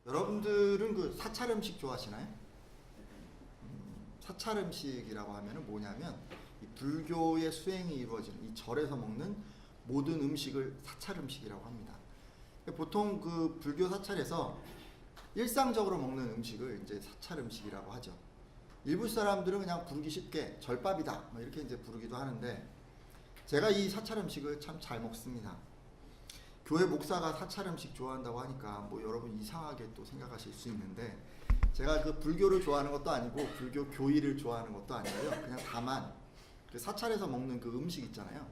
여러분들은 그 사찰 음식 좋아하시나요? 사찰 음식이라고 하면은 뭐냐면 이 불교의 수행이 이루어지는 이 절에서 먹는 모든 음식을 사찰 음식이라고 합니다. 보통 그 불교 사찰에서 일상적으로 먹는 음식을 이제 사찰 음식이라고 하죠. 일부 사람들은 그냥 부르기 쉽게 절밥이다 뭐 이렇게 이제 부르기도 하는데, 제가 이 사찰 음식을 참 잘 먹습니다. 교회 목사가 사찰 음식 좋아한다고 하니까 뭐 여러분 이상하게 또 생각하실 수 있는데, 제가 그 불교를 좋아하는 것도 아니고 불교 교의를 좋아하는 것도 아니고요. 그냥 다만 그 사찰에서 먹는 그 음식 있잖아요.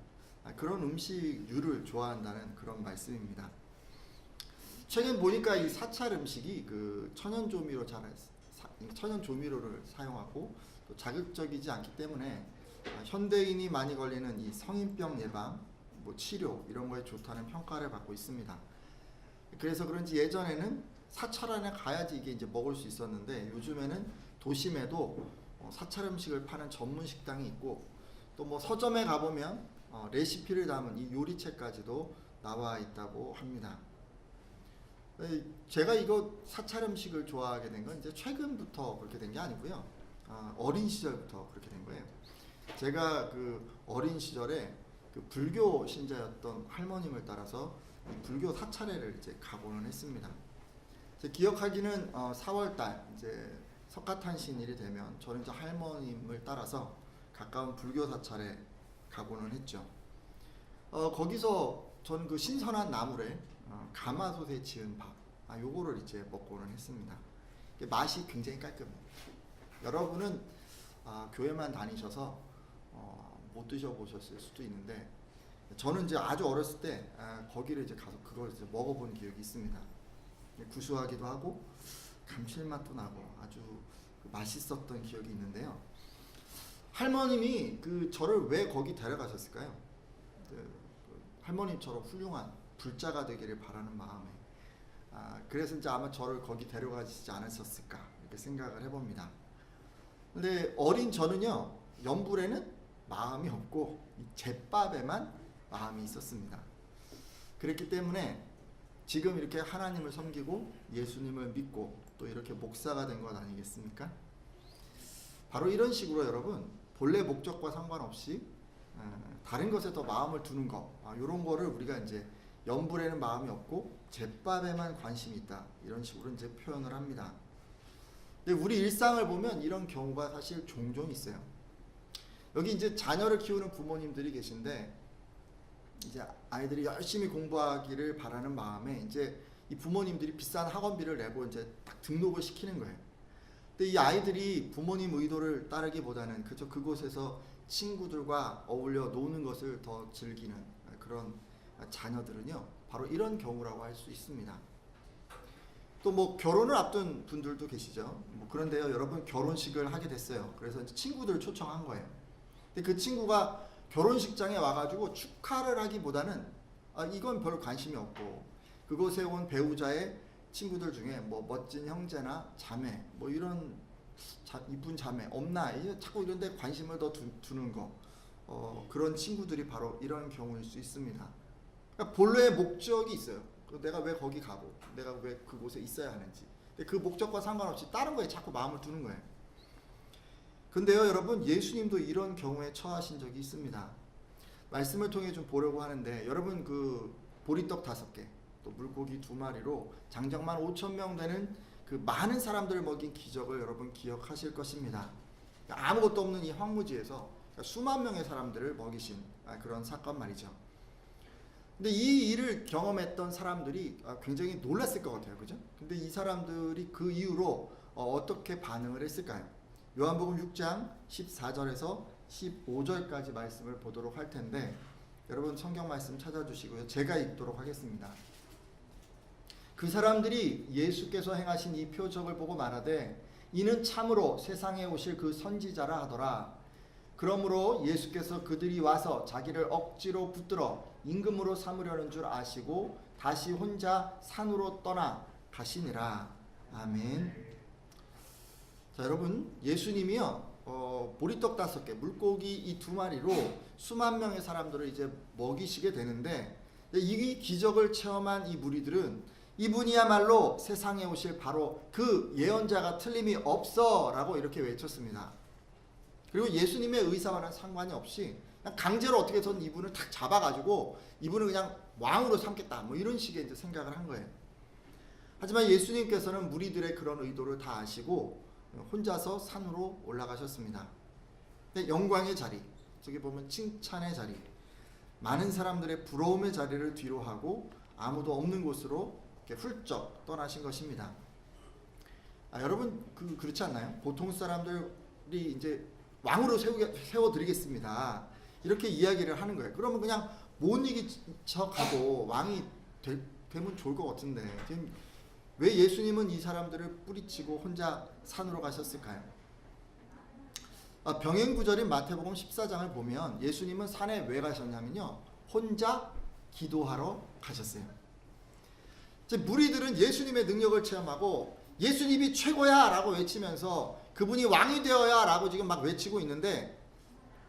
그런 음식류를 좋아한다는 그런 말씀입니다. 최근 보니까 이 사찰 음식이 그 천연 조미료를 사용하고 또 자극적이지 않기 때문에 현대인이 많이 걸리는 이 성인병 예방, 뭐 치료 이런 거에 좋다는 평가를 받고 있습니다. 그래서 그런지 예전에는 사찰 안에 가야지 이게 이제 먹을 수 있었는데, 요즘에는 도심에도 사찰 음식을 파는 전문 식당이 있고, 또 뭐 서점에 가보면 레시피를 담은 이 요리책까지도 나와 있다고 합니다. 제가 이거 사찰 음식을 좋아하게 된 건 이제 최근부터 그렇게 된 게 아니고요. 어린 시절부터 그렇게 된 거예요. 제가 그 어린 시절에 그 불교 신자였던 할머님을 따라서 불교 사찰회를 이제 가고는 했습니다. 제 기억하기는 4월달 이제 석가탄신일이 되면 저는 이제 할머님을 따라서 가까운 불교 사찰에 가고는 했죠. 거기서 저는 그 신선한 나물에 가마솥에 지은 밥, 요거를 이제 먹고는 했습니다. 맛이 굉장히 깔끔해요. 여러분은 교회만 다니셔서 못 드셔보셨을 수도 있는데, 저는 이제 아주 어렸을 때 거기를 이제 가서 그걸 이제 먹어본 기억이 있습니다. 구수하기도 하고 감칠맛도 나고 아주 맛있었던 기억이 있는데요. 할머님이 그 저를 왜 거기 데려가셨을까요? 할머님처럼 훌륭한 불자가 되기를 바라는 마음에, 그래서 이제 아마 저를 거기 데려가시지 않으셨을까 이렇게 생각을 해봅니다. 근데 어린 저는요, 염불에는 마음이 없고 이 제밥에만 마음이 있었습니다. 그랬기 때문에 지금 이렇게 하나님을 섬기고 예수님을 믿고 또 이렇게 목사가 된 것 아니겠습니까? 바로 이런 식으로 여러분, 본래 목적과 상관없이 다른 것에 더 마음을 두는 것, 이런 거를 우리가 이제 염불에는 마음이 없고 제밥에만 관심이 있다, 이런 식으로 이제 표현을 합니다. 근데 우리 일상을 보면 이런 경우가 사실 종종 있어요. 여기 이제 자녀를 키우는 부모님들이 계신데, 이제 아이들이 열심히 공부하기를 바라는 마음에 이제 이 부모님들이 비싼 학원비를 내고 이제 딱 등록을 시키는 거예요. 근데 이 아이들이 부모님 의도를 따르기보다는 그저 그곳에서 친구들과 어울려 노는 것을 더 즐기는 그런 자녀들은요, 바로 이런 경우라고 할 수 있습니다. 또 뭐 결혼을 앞둔 분들도 계시죠. 뭐 그런데요, 여러분, 결혼식을 하게 됐어요. 그래서 이제 친구들을 초청한 거예요. 근데 그 친구가 결혼식장에 와가지고 축하를 하기보다는 이건 별 관심이 없고, 그곳에 온 배우자의 친구들 중에 뭐 멋진 형제나 자매, 뭐 이런 이쁜 자매 없나, 자꾸 이런 데 관심을 더 두는 거, 그런 친구들이 바로 이런 경우일 수 있습니다. 그러니까 본래의 목적이 있어요. 내가 왜 거기 가고 내가 왜 그곳에 있어야 하는지, 근데 그 목적과 상관없이 다른 거에 자꾸 마음을 두는 거예요. 근데요, 여러분, 예수님도 이런 경우에 처하신 적이 있습니다. 말씀을 통해 좀 보려고 하는데, 여러분, 그 보리떡 5개, 또 물고기 2마리로 장정만 5,000명 되는 그 많은 사람들을 먹인 기적을 여러분 기억하실 것입니다. 아무것도 없는 이 황무지에서 수만 명의 사람들을 먹이신 그런 사건 말이죠. 근데 이 일을 경험했던 사람들이 굉장히 놀랐을 것 같아요. 그죠? 근데 이 사람들이 그 이후로 어떻게 반응을 했을까요? 요한복음 6장 14절에서 15절까지 말씀을 보도록 할 텐데, 여러분 성경 말씀 찾아주시고요. 제가 읽도록 하겠습니다. 그 사람들이 예수께서 행하신 이 표적을 보고 말하되, 이는 참으로 세상에 오실 그 선지자라 하더라. 그러므로 예수께서 그들이 와서 자기를 억지로 붙들어 임금으로 삼으려는 줄 아시고 다시 혼자 산으로 떠나 가시니라. 아멘. 자, 여러분, 예수님이요, 보리떡 5개, 물고기 이 2마리로 수만 명의 사람들을 이제 먹이시게 되는데, 이 기적을 체험한 이 무리들은 이분이야말로 세상에 오실 바로 그 예언자가 틀림이 없어 라고 이렇게 외쳤습니다. 그리고 예수님의 의사와는 상관이 없이 그냥 강제로 어떻게 해서든 이분을 탁 잡아가지고 이분을 그냥 왕으로 삼겠다 뭐 이런 식의 이제 생각을 한 거예요. 하지만 예수님께서는 무리들의 그런 의도를 다 아시고 혼자서 산으로 올라가셨습니다. 근데 영광의 자리, 저기 보면 칭찬의 자리, 많은 사람들의 부러움의 자리를 뒤로 하고 아무도 없는 곳으로 이렇게 훌쩍 떠나신 것입니다. 여러분 그렇지 않나요? 보통 사람들이 이제 왕으로 세워드리겠습니다. 이렇게 이야기를 하는 거예요. 그러면 그냥 못 이긴 척하고 왕이 되면 좋을 것 같은데 지금 왜 예수님은 이 사람들을 뿌리치고 혼자 산으로 가셨을까요? 병행 구절인 마태복음 14장을 보면 예수님은 산에 왜 가셨냐면요, 혼자 기도하러 가셨어요. 무리들은 예수님의 능력을 체험하고 예수님이 최고야 라고 외치면서 그분이 왕이 되어야 라고 지금 막 외치고 있는데,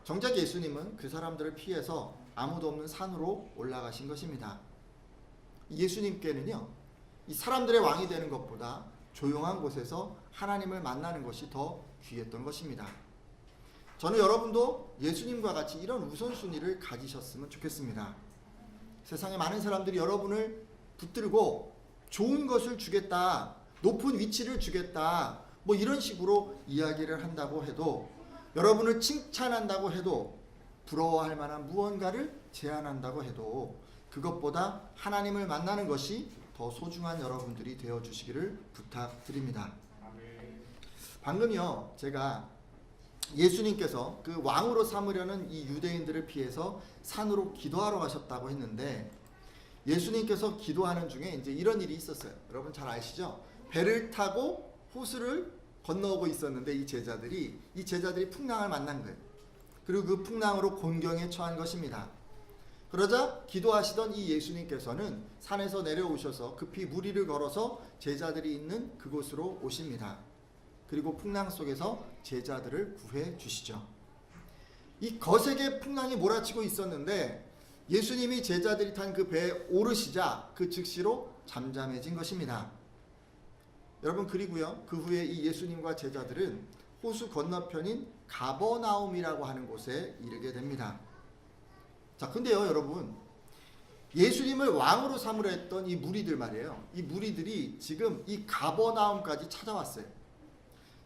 정작 예수님은 그 사람들을 피해서 아무도 없는 산으로 올라가신 것입니다. 예수님께는요, 이 사람들의 왕이 되는 것보다 조용한 곳에서 하나님을 만나는 것이 더 귀했던 것입니다. 저는 여러분도 예수님과 같이 이런 우선순위를 가지셨으면 좋겠습니다. 세상에 많은 사람들이 여러분을 붙들고 좋은 것을 주겠다, 높은 위치를 주겠다, 뭐 이런 식으로 이야기를 한다고 해도, 여러분을 칭찬한다고 해도, 부러워할 만한 무언가를 제안한다고 해도 그것보다 하나님을 만나는 것이 더 소중한 여러분들이 되어주시기를 부탁드립니다. 방금요, 제가 예수님께서 그 왕으로 삼으려는 이 유대인들을 피해서 산으로 기도하러 가셨다고 했는데, 예수님께서 기도하는 중에 이제 이런 일이 있었어요. 여러분 잘 아시죠? 배를 타고 호수를 건너오고 있었는데 이 제자들이 풍랑을 만난 거예요. 그리고 그 풍랑으로 곤경에 처한 것입니다. 그러자 기도하시던 이 예수님께서는 산에서 내려오셔서 급히 무리를 걸어서 제자들이 있는 그곳으로 오십니다. 그리고 풍랑 속에서 제자들을 구해 주시죠. 이 거세게 풍랑이 몰아치고 있었는데 예수님이 제자들이 탄 그 배에 오르시자 그 즉시로 잠잠해진 것입니다. 여러분, 그리고요, 그 후에 이 예수님과 제자들은 호수 건너편인 가버나움이라고 하는 곳에 이르게 됩니다. 자, 근데요, 여러분, 예수님을 왕으로 삼으려 했던 이 무리들 말이에요. 이 무리들이 지금 이 가버나움까지 찾아왔어요.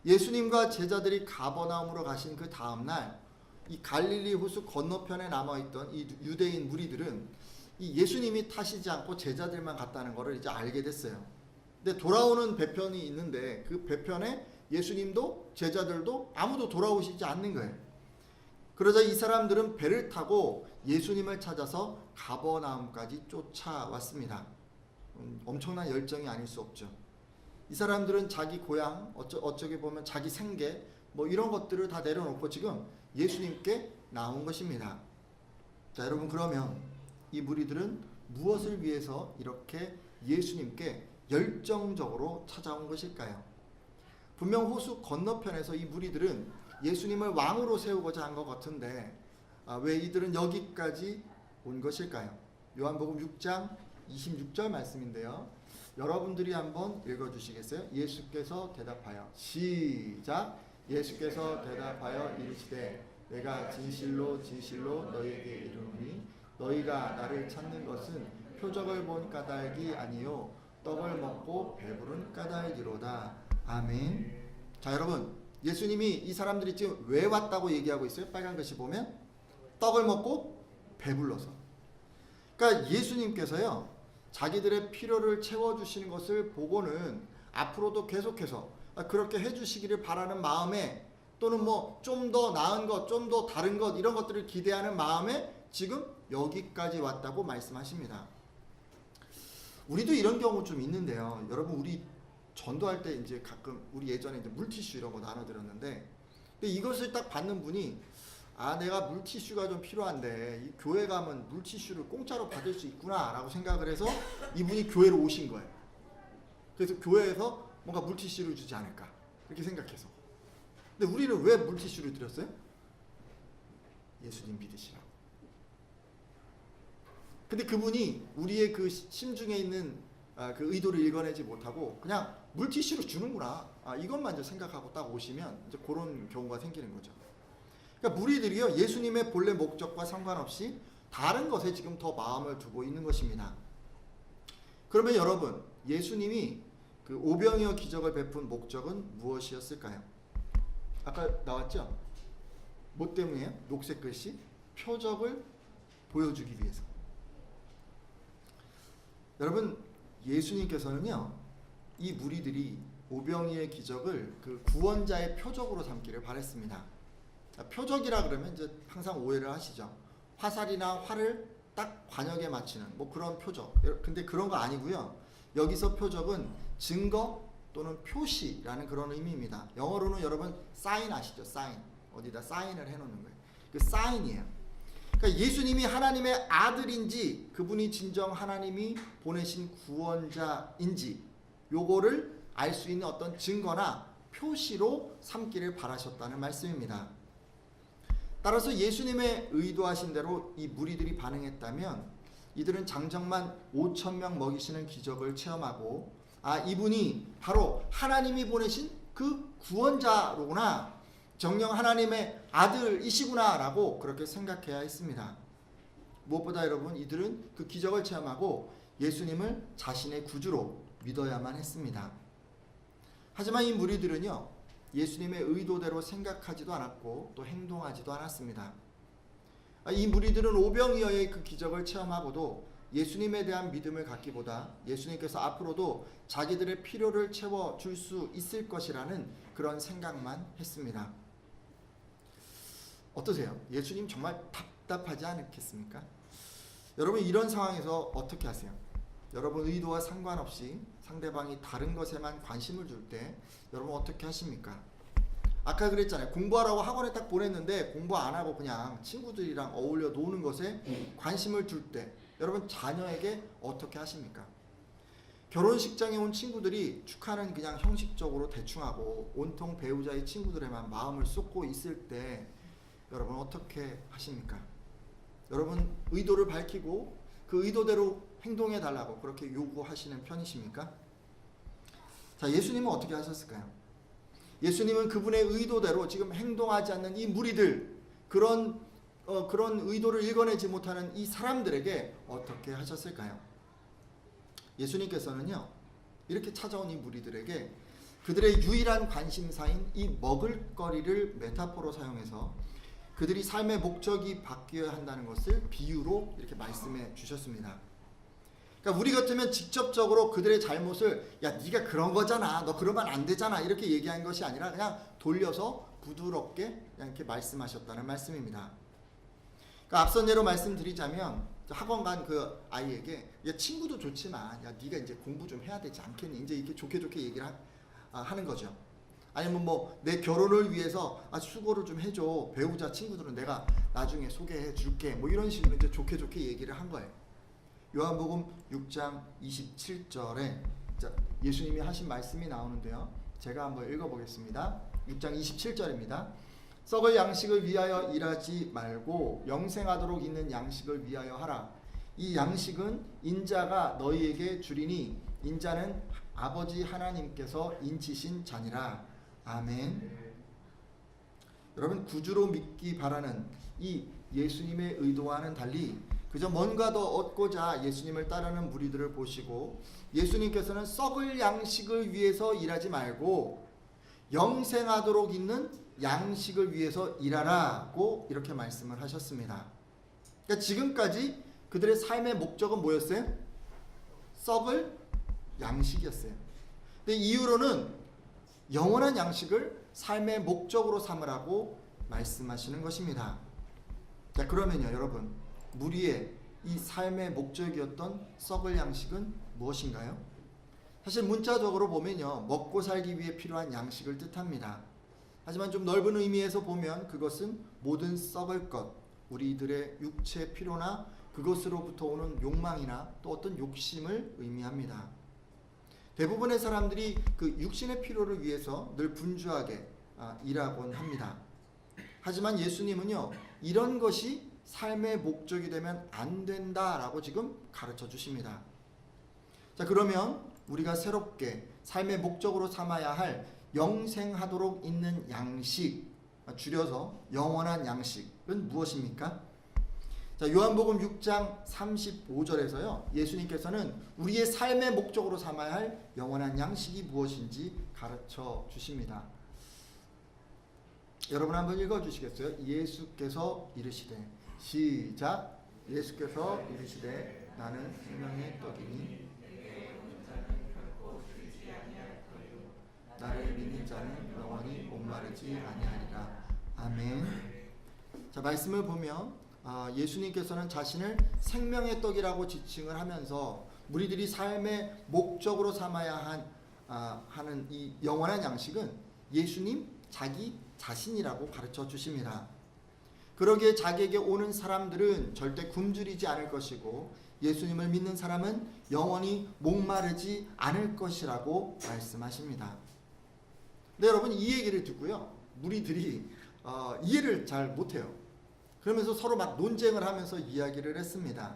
예수님과 제자들이 가버나움으로 가신 그 다음날 이 갈릴리 호수 건너편에 남아있던 이 유대인 무리들은 이 예수님이 타시지 않고 제자들만 갔다는 것을 이제 알게 됐어요. 근데 돌아오는 배편이 있는데 그 배편에 예수님도 제자들도 아무도 돌아오시지 않는 거예요. 그러자 이 사람들은 배를 타고 예수님을 찾아서 가버나움까지 쫓아왔습니다. 엄청난 열정이 아닐 수 없죠. 이 사람들은 자기 고향, 어쩌게 보면 자기 생계, 뭐 이런 것들을 다 내려놓고 지금 예수님께 나온 것입니다. 자, 여러분, 그러면 이 무리들은 무엇을 위해서 이렇게 예수님께 열정적으로 찾아온 것일까요? 분명 호수 건너편에서 이 무리들은 예수님을 왕으로 세우고자 한 것 같은데 왜 이들은 여기까지 온 것일까요? 요한복음 6장 26절 말씀인데요. 여러분들이 한번 읽어주시겠어요? 예수께서 대답하여, 시작. 예수께서 대답하여 이르시되 내가 진실로 진실로 너희에게 이르노니 너희가 나를 찾는 것은 표적을 본 까닭이 아니요 떡을 먹고 배부른 까닭이로다. 아멘. 자, 여러분, 예수님이 이 사람들이 지금 왜 왔다고 얘기하고 있어요? 빨간 글씨 보면 떡을 먹고 배불러서. 그러니까 예수님께서요, 자기들의 필요를 채워주시는 것을 보고는 앞으로도 계속해서 그렇게 해주시기를 바라는 마음에, 또는 뭐 좀 더 나은 것, 좀 더 다른 것, 이런 것들을 기대하는 마음에 지금 여기까지 왔다고 말씀하십니다. 우리도 이런 경우 좀 있는데요. 여러분, 우리 전도할 때 이제 가끔 우리 예전에 이제 물티슈 이런 거 나눠드렸는데, 근데 이것을 딱 받는 분이 내가 물티슈가 좀 필요한데 이 교회 가면 물티슈를 공짜로 받을 수 있구나 라고 생각을 해서 이분이 교회로 오신 거예요. 그래서 교회에서 뭔가 물티슈를 주지 않을까 그렇게 생각해서. 근데 우리는 왜 물티슈를 드렸어요? 예수님 믿으시라고. 근데 그분이 우리의 그 심중에 있는 그 의도를 읽어내지 못하고 그냥 물티슈로 주는구나. 이것만 이제 생각하고 딱 오시면 이제 그런 경우가 생기는 거죠. 그러니까 무리들이요, 예수님의 본래 목적과 상관없이 다른 것에 지금 더 마음을 두고 있는 것입니다. 그러면 여러분, 예수님이 그 오병이어 기적을 베푼 목적은 무엇이었을까요? 아까 나왔죠? 뭐 때문이에요? 녹색 글씨? 표적을 보여주기 위해서. 여러분, 예수님께서는요, 이 무리들이 오병이의 기적을 그 구원자의 표적으로 삼기를 바랬습니다. 표적이라 그러면 이제 항상 오해를 하시죠. 화살이나 활을 딱 관역에 맞추는 뭐 그런 표적. 근데 그런 거 아니고요. 여기서 표적은 증거 또는 표시라는 그런 의미입니다. 영어로는 여러분 사인 아시죠? 사인. 어디다 사인을 해놓는 거예요. 그 사인이에요. 그러니까 예수님이 하나님의 아들인지 그분이 진정 하나님이 보내신 구원자인지 요거를 알 수 있는 어떤 증거나 표시로 삼기를 바라셨다는 말씀입니다. 따라서 예수님의 의도하신 대로 이 무리들이 반응했다면 이들은 장정만 5,000명 먹이시는 기적을 체험하고 이분이 바로 하나님이 보내신 그 구원자로구나, 정녕 하나님의 아들이시구나 라고 그렇게 생각해야 했습니다. 무엇보다 여러분, 이들은 그 기적을 체험하고 예수님을 자신의 구주로 믿어야만 했습니다. 하지만 이 무리들은요, 예수님의 의도대로 생각하지도 않았고 또 행동하지도 않았습니다. 이 무리들은 오병이어의 그 기적을 체험하고도 예수님에 대한 믿음을 갖기보다 예수님께서 앞으로도 자기들의 필요를 채워줄 수 있을 것이라는 그런 생각만 했습니다. 어떠세요? 예수님 정말 답답하지 않겠습니까? 여러분, 이런 상황에서 어떻게 하세요? 여러분 의도와 상관없이 상대방이 다른 것에만 관심을 줄 때 여러분 어떻게 하십니까? 아까 그랬잖아요. 공부하라고 학원에 딱 보냈는데 공부 안 하고 그냥 친구들이랑 어울려 노는 것에 관심을 둘 때 여러분 자녀에게 어떻게 하십니까? 결혼식장에 온 친구들이 축하는 그냥 형식적으로 대충 하고 온통 배우자의 친구들에만 마음을 쏟고 있을 때 여러분 어떻게 하십니까? 여러분 의도를 밝히고 그 의도대로 행동해 달라고 그렇게 요구하시는 편이십니까? 자, 예수님은 어떻게 하셨을까요? 예수님은 그분의 의도대로 지금 행동하지 않는 이 무리들, 그런 의도를 읽어내지 못하는 이 사람들에게 어떻게 하셨을까요? 예수님께서는요, 이렇게 찾아온 이 무리들에게 그들의 유일한 관심사인 이 먹을거리를 메타포로 사용해서 그들이 삶의 목적이 바뀌어야 한다는 것을 비유로 이렇게 말씀해 주셨습니다. 그러니까 우리 같으면 직접적으로 그들의 잘못을 야 네가 그런 거잖아, 너 그러면 안 되잖아 이렇게 얘기한 것이 아니라 그냥 돌려서 부드럽게 그냥 이렇게 말씀하셨다는 말씀입니다. 그러니까 앞선 예로 말씀드리자면 학원 간 그 아이에게 야 친구도 좋지만 야 네가 이제 공부 좀 해야 되지 않겠니? 이제 이렇게 좋게 얘기를 하는 거죠. 아니면 뭐 내 결혼을 위해서 수고를 좀 해줘, 배우자 친구들은 내가 나중에 소개해 줄게, 뭐 이런 식으로 이제 좋게 얘기를 한 거예요. 요한복음 6장 27절에 예수님이 하신 말씀이 나오는데요. 제가 한번 읽어보겠습니다. 6장 27절입니다. 썩을 양식을 위하여 일하지 말고 영생하도록 있는 양식을 위하여 하라. 이 양식은 인자가 너희에게 주리니 인자는 아버지 하나님께서 인치신 자니라. 아멘. 여러분, 구주로 믿기 바라는 이 예수님의 의도와는 달리 그저 뭔가 더 얻고자 예수님을 따르는 무리들을 보시고 예수님께서는 썩을 양식을 위해서 일하지 말고 영생하도록 있는 양식을 위해서 일하라고 이렇게 말씀을 하셨습니다. 그러니까 지금까지 그들의 삶의 목적은 뭐였어요? 썩을 양식이었어요. 근데 이후로는 영원한 양식을 삶의 목적으로 삼으라고 말씀하시는 것입니다. 자, 그러면요 여러분, 무리의 이 삶의 목적이었던 썩을 양식은 무엇인가요? 사실 문자적으로 보면요 먹고 살기 위해 필요한 양식을 뜻합니다. 하지만 좀 넓은 의미에서 보면 그것은 모든 썩을 것, 우리들의 육체 필요나 그것으로부터 오는 욕망이나 또 어떤 욕심을 의미합니다. 대부분의 사람들이 그 육신의 필요를 위해서 늘 분주하게 일하곤 합니다. 하지만 예수님은요 이런 것이 삶의 목적이 되면 안 된다라고 지금 가르쳐 주십니다. 자, 그러면 우리가 새롭게 삶의 목적으로 삼아야 할 영생하도록 있는 양식, 줄여서 영원한 양식은 무엇입니까? 자, 요한복음 6장 35절에서요. 예수님께서는 우리의 삶의 목적으로 삼아야 할 영원한 양식이 무엇인지 가르쳐 주십니다. 여러분 한번 읽어 주시겠어요? 예수께서 이르시되, 시작. 예수께서 이르시되 나는 생명의 떡이니 나를 믿는 자는 영원히 목마르지 아니하리라. 아멘. 자, 말씀을 보면 예수님께서는 자신을 생명의 떡이라고 지칭을 하면서 무리들이 삶의 목적으로 삼아야 하는 이 영원한 양식은 예수님 자기 자신이라고 가르쳐 주십니다. 그러기에 자기에게 오는 사람들은 절대 굶주리지 않을 것이고 예수님을 믿는 사람은 영원히 목마르지 않을 것이라고 말씀하십니다. 근데 여러분, 이 얘기를 듣고요, 무리들이 이해를 잘 못해요. 그러면서 서로 막 논쟁을 하면서 이야기를 했습니다.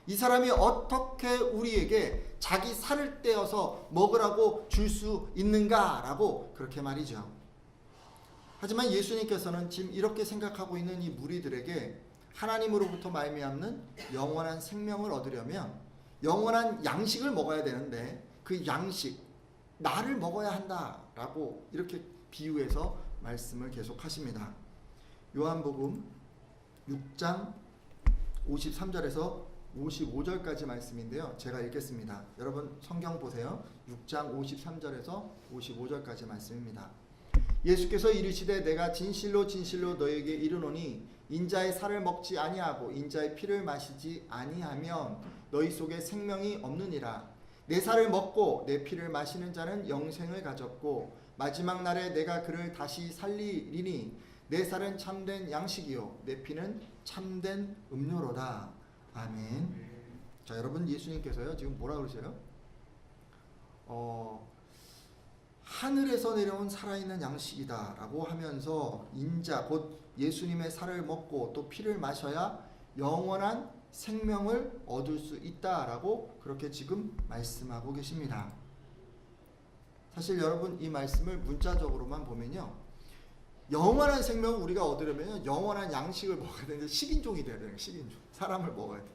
이 사람이 어떻게 우리에게 자기 살을 떼어서 먹으라고 줄 수 있는가라고 그렇게 말이죠. 하지만 예수님께서는 지금 이렇게 생각하고 있는 이 무리들에게 하나님으로부터 말미암는 영원한 생명을 얻으려면 영원한 양식을 먹어야 되는데 그 양식, 나를 먹어야 한다라고 이렇게 비유해서 말씀을 계속하십니다. 요한복음 6장 53절에서 55절까지 말씀인데요. 제가 읽겠습니다. 여러분 성경 보세요. 6장 53절에서 55절까지 말씀입니다. 예수께서 이르시되 내가 진실로 진실로 너에게 이르노니 인자의 살을 먹지 아니하고 인자의 피를 마시지 아니하면 너희 속에 생명이 없느니라. 내 살을 먹고 내 피를 마시는 자는 영생을 가졌고 마지막 날에 내가 그를 다시 살리리니 내 살은 참된 양식이요 내 피는 참된 음료로다. 아멘. 자, 여러분, 예수님께서요 지금 뭐라 그러세요? 하늘에서 내려온 살아있는 양식이다 라고 하면서 인자 곧 예수님의 살을 먹고 또 피를 마셔야 영원한 생명을 얻을 수 있다라고 그렇게 지금 말씀하고 계십니다. 사실 여러분, 이 말씀을 문자적으로만 보면요, 영원한 생명을 우리가 얻으려면 영원한 양식을 먹어야 되는데 식인종이 돼야 돼요. 식인종. 사람을 먹어야 돼.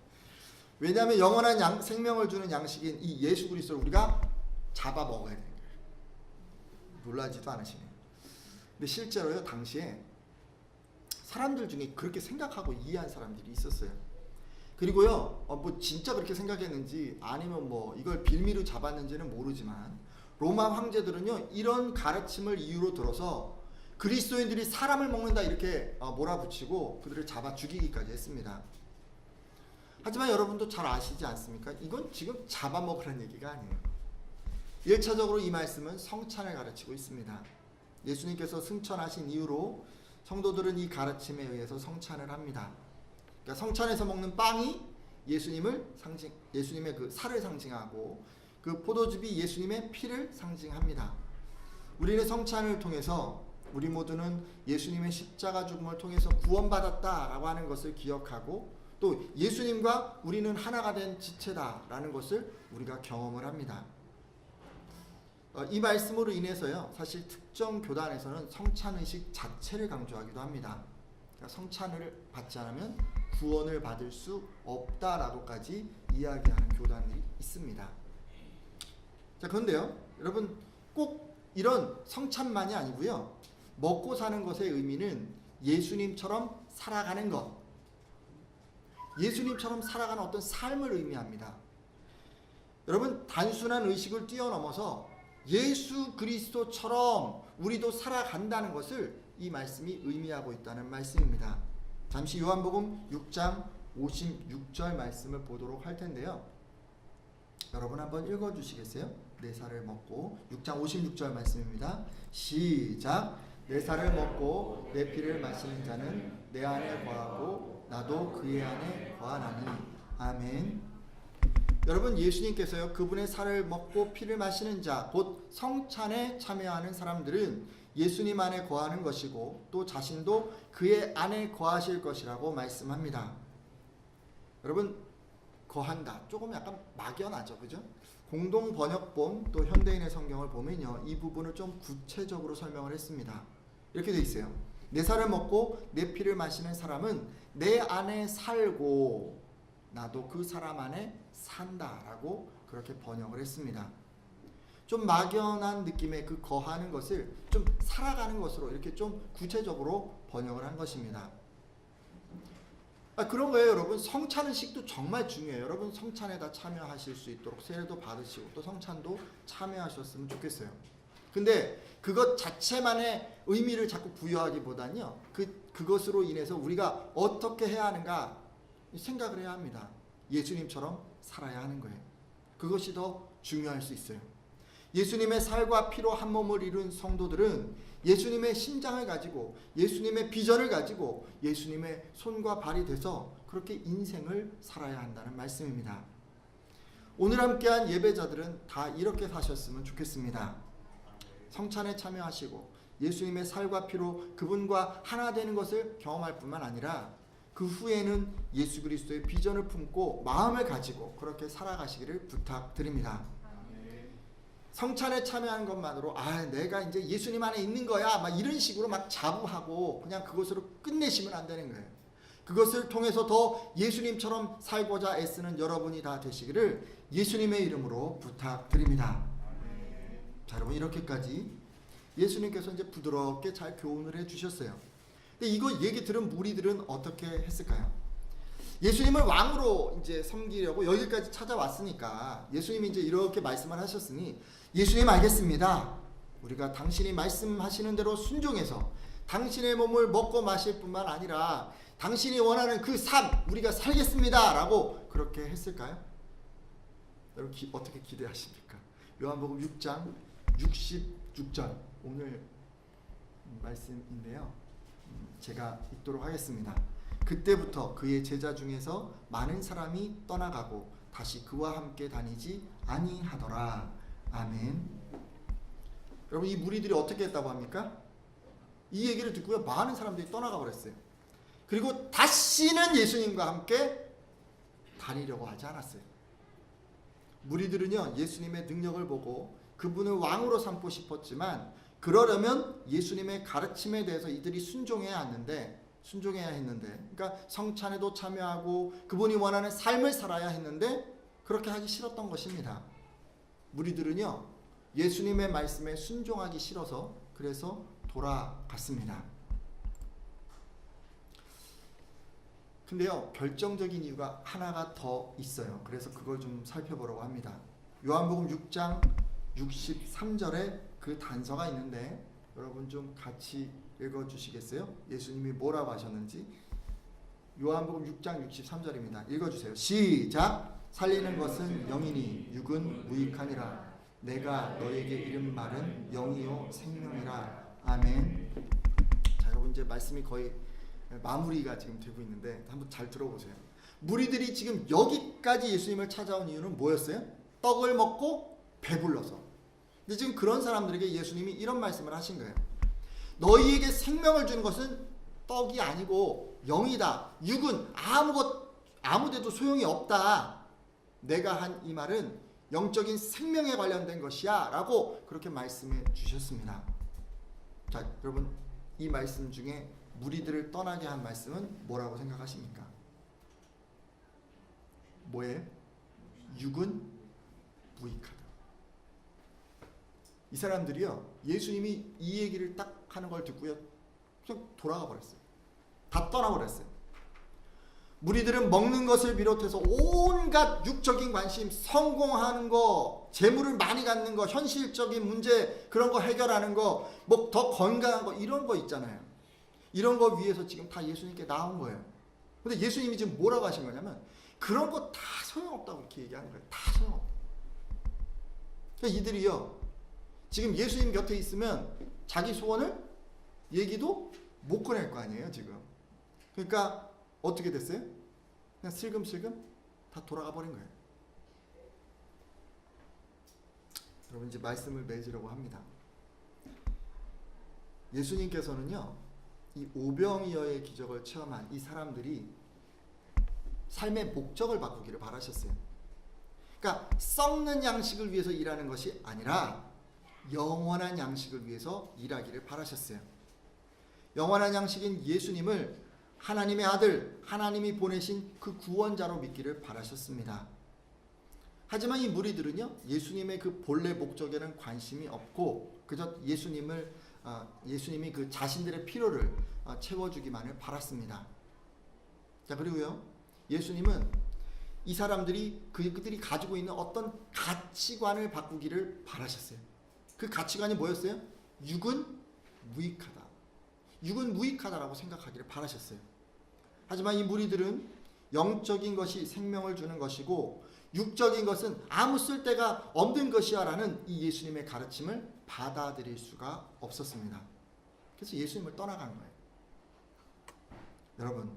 왜냐하면 영원한 생명을 주는 양식인 이 예수 그리스도를 우리가 잡아 먹어야 돼요. 놀라지도 않으시네요. 근데 실제로요, 당시에 사람들 중에 그렇게 생각하고 이해한 사람들이 있었어요. 그리고요, 뭐 진짜 그렇게 생각했는지 아니면 뭐 이걸 빌미로 잡았는지는 모르지만 로마 황제들은요, 이런 가르침을 이유로 들어서 그리스도인들이 사람을 먹는다 이렇게 몰아붙이고 그들을 잡아 죽이기까지 했습니다. 하지만 여러분도 잘 아시지 않습니까? 이건 지금 잡아먹으라는 얘기가 아니에요. 1차적으로 이 말씀은 성찬을 가르치고 있습니다. 예수님께서 승천하신 이후로 성도들은 이 가르침에 의해서 성찬을 합니다. 그러니까 성찬에서 먹는 빵이 예수님의 그 살을 상징하고 그 포도즙이 예수님의 피를 상징합니다. 우리는 성찬을 통해서 우리 모두는 예수님의 십자가 죽음을 통해서 구원받았다라고 하는 것을 기억하고 또 예수님과 우리는 하나가 된 지체다라는 것을 우리가 경험을 합니다. 이 말씀으로 인해서요, 사실 특정 교단에서는 성찬의식 자체를 강조하기도 합니다. 그러니까 성찬을 받지 않으면 구원을 받을 수 없다라고까지 이야기하는 교단이 있습니다. 자, 그런데요, 여러분, 꼭 이런 성찬만이 아니고요, 먹고 사는 것의 의미는 예수님처럼 살아가는 것, 예수님처럼 살아가는 어떤 삶을 의미합니다. 여러분, 단순한 의식을 뛰어넘어서 예수 그리스도처럼 우리도 살아간다는 것을 이 말씀이 의미하고 있다는 말씀입니다. 잠시 요한복음 6장 56절 말씀을 보도록 할 텐데요. 여러분 한번 읽어주시겠어요? 내 살을 먹고 6장 56절 말씀입니다. 시작. 내 살을 먹고 내 피를 마시는 자는 내 안에 거하고 나도 그의 안에 거하나니. 아멘. 여러분, 예수님께서요, 그분의 살을 먹고 피를 마시는 자, 곧 성찬에 참여하는 사람들은 예수님 안에 거하는 것이고 또 자신도 그의 안에 거하실 것이라고 말씀합니다. 여러분, 거한다 조금 약간 막연하죠, 그죠? 공동 번역본 또 현대인의 성경을 보면요, 이 부분을 좀 구체적으로 설명을 했습니다. 이렇게 돼 있어요. 내 살을 먹고 내 피를 마시는 사람은 내 안에 살고 나도 그 사람 안에 산다라고 그렇게 번역을 했습니다. 좀 막연한 느낌의 그 거하는 것을 좀 살아가는 것으로 이렇게 좀 구체적으로 번역을 한 것입니다. 그런 거예요, 여러분. 성찬의식도 정말 중요해요. 여러분 성찬에 다 참여하실 수 있도록 세례도 받으시고 또 성찬도 참여하셨으면 좋겠어요. 근데 그것 자체만의 의미를 자꾸 부여하기보다는요, 그것으로 인해서 우리가 어떻게 해야 하는가 생각을 해야 합니다. 예수님처럼 살아야 하는 거예요. 그것이 더 중요할 수 있어요. 예수님의 살과 피로 한 몸을 이룬 성도들은 예수님의 심장을 가지고 예수님의 비전을 가지고 예수님의 손과 발이 돼서 그렇게 인생을 살아야 한다는 말씀입니다. 오늘 함께한 예배자들은 다 이렇게 사셨으면 좋겠습니다. 성찬에 참여하시고 예수님의 살과 피로 그분과 하나 되는 것을 경험할 뿐만 아니라 그 후에는 예수 그리스도의 비전을 품고 마음을 가지고 그렇게 살아가시기를 부탁드립니다. 성찬에 참여하는 것만으로 내가 이제 예수님 안에 있는 거야 막 이런 식으로 막 자부하고 그냥 그것으로 끝내시면 안 되는 거예요. 그것을 통해서 더 예수님처럼 살고자 애쓰는 여러분이 다 되시기를 예수님의 이름으로 부탁드립니다. 자, 여러분 이렇게까지 예수님께서 이제 부드럽게 잘 교훈을 해주셨어요. 근데 이거 얘기 들은 무리들은 어떻게 했을까요? 예수님을 왕으로 이제 섬기려고 여기까지 찾아왔으니까 예수님이 이제 이렇게 말씀을 하셨으니 예수님 알겠습니다. 우리가 당신이 말씀하시는 대로 순종해서 당신의 몸을 먹고 마실 뿐만 아니라 당신이 원하는 그 삶 우리가 살겠습니다 라고 그렇게 했을까요? 여러분 어떻게 기대하십니까? 요한복음 6장 66절 오늘 말씀인데요, 제가 읽도록 하겠습니다. 그때부터 그의 제자 중에서 많은 사람이 떠나가고 다시 그와 함께 다니지 아니하더라. 아멘. 여러분 이 무리들이 어떻게 했다고 합니까? 이 얘기를 듣고요, 많은 사람들이 떠나가 버렸어요. 그리고 다시는 예수님과 함께 다니려고 하지 않았어요. 무리들은요, 예수님의 능력을 보고 그분을 왕으로 삼고 싶었지만 그러려면 예수님의 가르침에 대해서 이들이 순종해야 했는데, 그러니까 성찬에도 참여하고 그분이 원하는 삶을 살아야 했는데 그렇게 하기 싫었던 것입니다. 무리들은요, 예수님의 말씀에 순종하기 싫어서 그래서 돌아갔습니다. 근데요, 결정적인 이유가 하나가 더 있어요. 그래서 그걸 좀 살펴보려고 합니다. 요한복음 6장 63절에 그 단서가 있는데 여러분 좀 같이 읽어주시겠어요? 예수님이 뭐라고 하셨는지. 요한복음 6장 63절입니다. 읽어주세요. 시작. 살리는 것은 영이니 육은 무익하니라. 내가 너에게 이른 말은 영이요 생명이라. 아멘. 자, 여러분 이제 말씀이 거의 마무리가 지금 되고 있는데 한번 잘 들어보세요. 무리들이 지금 여기까지 예수님을 찾아온 이유는 뭐였어요? 떡을 먹고 배불러서. 근데 지금 그런 사람들에게 예수님이 이런 말씀을 하신 거예요. 너희에게 생명을 주는 것은 떡이 아니고 영이다. 육은 아무데도 소용이 없다. 내가 한 이 말은 영적인 생명에 관련된 것이야 라고 그렇게 말씀해 주셨습니다. 자, 여러분 이 말씀 중에 무리들을 떠나게 한 말씀은 뭐라고 생각하십니까? 뭐예요? 육은 무익하다. 이 사람들이요, 예수님이 이 얘기를 딱 하는 걸 듣고요, 그냥 돌아가 버렸어요. 다 떠나버렸어요. 무리들은 먹는 것을 비롯해서 온갖 육적인 관심, 성공하는 거, 재물을 많이 갖는 거, 현실적인 문제 그런 거 해결하는 거, 뭐 더 건강한 거 이런 거 있잖아요. 이런 거 위해서 지금 다 예수님께 나온 거예요. 근데 예수님이 지금 뭐라고 하신 거냐면 그런 거 다 소용없다고 이렇게 얘기하는 거예요. 다 소용없다. 그러니까 이들이요, 지금 예수님 곁에 있으면 자기 소원을 얘기도 못 꺼낼 거 아니에요 지금. 그러니까 어떻게 됐어요? 그냥 슬금슬금 다 돌아가 버린 거예요. 여러분 이제 말씀을 맺으려고 합니다. 예수님께서는요, 이 오병이어의 기적을 체험한 이 사람들이 삶의 목적을 바꾸기를 바라셨어요. 그러니까 썩는 양식을 위해서 일하는 것이 아니라 영원한 양식을 위해서 일하기를 바라셨어요. 영원한 양식인 예수님을 하나님의 아들, 하나님이 보내신 그 구원자로 믿기를 바라셨습니다. 하지만 이 무리들은요, 예수님의 그 본래 목적에는 관심이 없고 그저 예수님이 그 자신들의 필요를 채워주기만을 바랐습니다. 자, 그리고요, 예수님은 이 사람들이 그들이 가지고 있는 어떤 가치관을 바꾸기를 바라셨어요. 그 가치관이 뭐였어요? 육은 무익하다. 육은 무익하다라고 생각하기를 바라셨어요. 하지만 이 무리들은 영적인 것이 생명을 주는 것이고 육적인 것은 아무 쓸데가 없는 것이야 라는 이 예수님의 가르침을 받아들일 수가 없었습니다. 그래서 예수님을 떠나간 거예요. 여러분,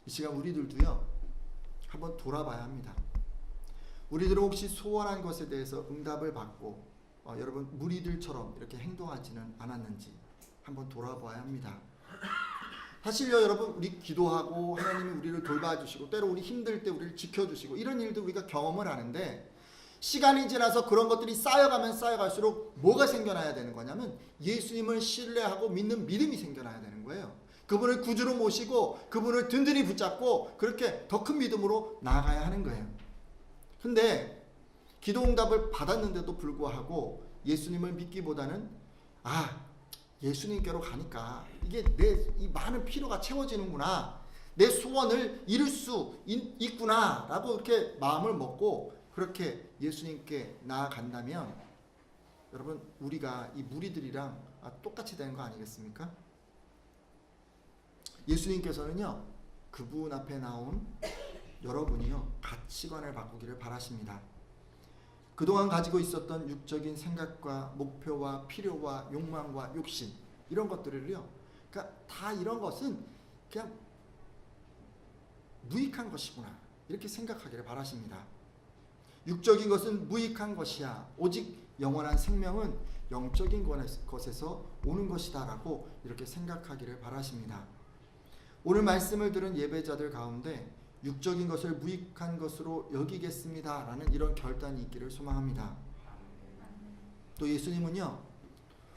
이 시간 우리들도요, 한번 돌아봐야 합니다. 우리들은 혹시 소원한 것에 대해서 응답을 받고 여러분 무리들처럼 이렇게 행동하지는 않았는지 한번 돌아봐야 합니다. 사실요, 여러분, 우리 기도하고 하나님이 우리를 돌봐주시고 때로 우리 힘들 때 우리를 지켜주시고 이런 일들 우리가 경험을 하는데, 시간이 지나서 그런 것들이 쌓여가면 쌓여갈수록 뭐가 생겨나야 되는 거냐면 예수님을 신뢰하고 믿는 믿음이 생겨나야 되는 거예요. 그분을 구주로 모시고 그분을 든든히 붙잡고 그렇게 더 큰 믿음으로 나아가야 하는 거예요. 근데 기도 응답을 받았는데도 불구하고 예수님을 믿기보다는 예수님께로 가니까 이게 내 이 많은 필요가 채워지는구나, 내 소원을 이룰 수 있구나 라고 이렇게 마음을 먹고 그렇게 예수님께 나아간다면 여러분, 우리가 이 무리들이랑 똑같이 되는 거 아니겠습니까? 예수님께서는요, 그분 앞에 나온 여러분이요, 가치관을 바꾸기를 바라십니다. 그동안 가지고 있었던 육적인 생각과 목표와 필요와 욕망과 욕심, 이런 것들을요, 그러니까 다 이런 것은 그냥 무익한 것이구나 이렇게 생각하기를 바라십니다. 육적인 것은 무익한 것이야, 오직 영원한 생명은 영적인 것에서 오는 것이다 라고 이렇게 생각하기를 바라십니다. 오늘 말씀을 들은 예배자들 가운데 육적인 것을 무익한 것으로 여기겠습니다 라는 이런 결단이 있기를 소망합니다. 또 예수님은요,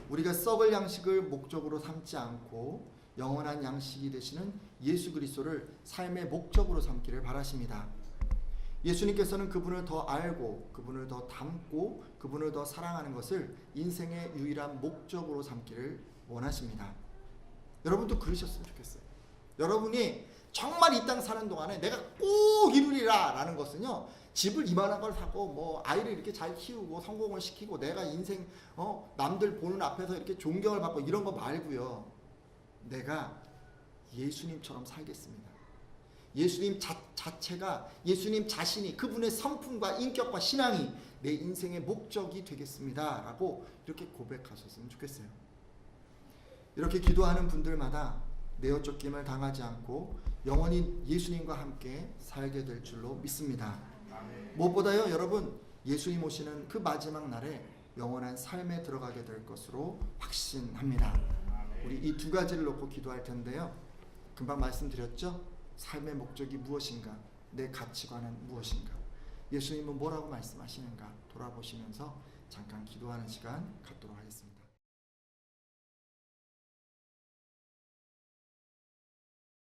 우리가 썩을 양식을 목적으로 삼지 않고 영원한 양식이 되시는 예수 그리스도를 삶의 목적으로 삼기를 바라십니다. 예수님께서는 그분을 더 알고 그분을 더 닮고 그분을 더 사랑하는 것을 인생의 유일한 목적으로 삼기를 원하십니다. 여러분도 그러셨으면 좋겠어요. 여러분이 정말 이 땅 사는 동안에 내가 꼭 이루리라 라는 것은요, 집을 이만한 걸 사고 뭐 아이를 이렇게 잘 키우고 성공을 시키고 내가 인생 남들 보는 앞에서 이렇게 존경을 받고 이런 거 말고요, 내가 예수님처럼 살겠습니다. 예수님 자체가, 예수님 자신이, 그분의 성품과 인격과 신앙이 내 인생의 목적이 되겠습니다 라고 이렇게 고백하셨으면 좋겠어요. 이렇게 기도하는 분들마다 내어 쫓김을 당하지 않고 영원히 예수님과 함께 살게 될 줄로 믿습니다. 무엇보다요, 여러분, 예수님 오시는 그 마지막 날에 영원한 삶에 들어가게 될 것으로 확신합니다. 우리 이 두 가지를 놓고 기도할 텐데요, 금방 말씀드렸죠? 삶의 목적이 무엇인가? 내 가치관은 무엇인가? 예수님은 뭐라고 말씀하시는가? 돌아보시면서 잠깐 기도하는 시간 갖도록 하겠습니다.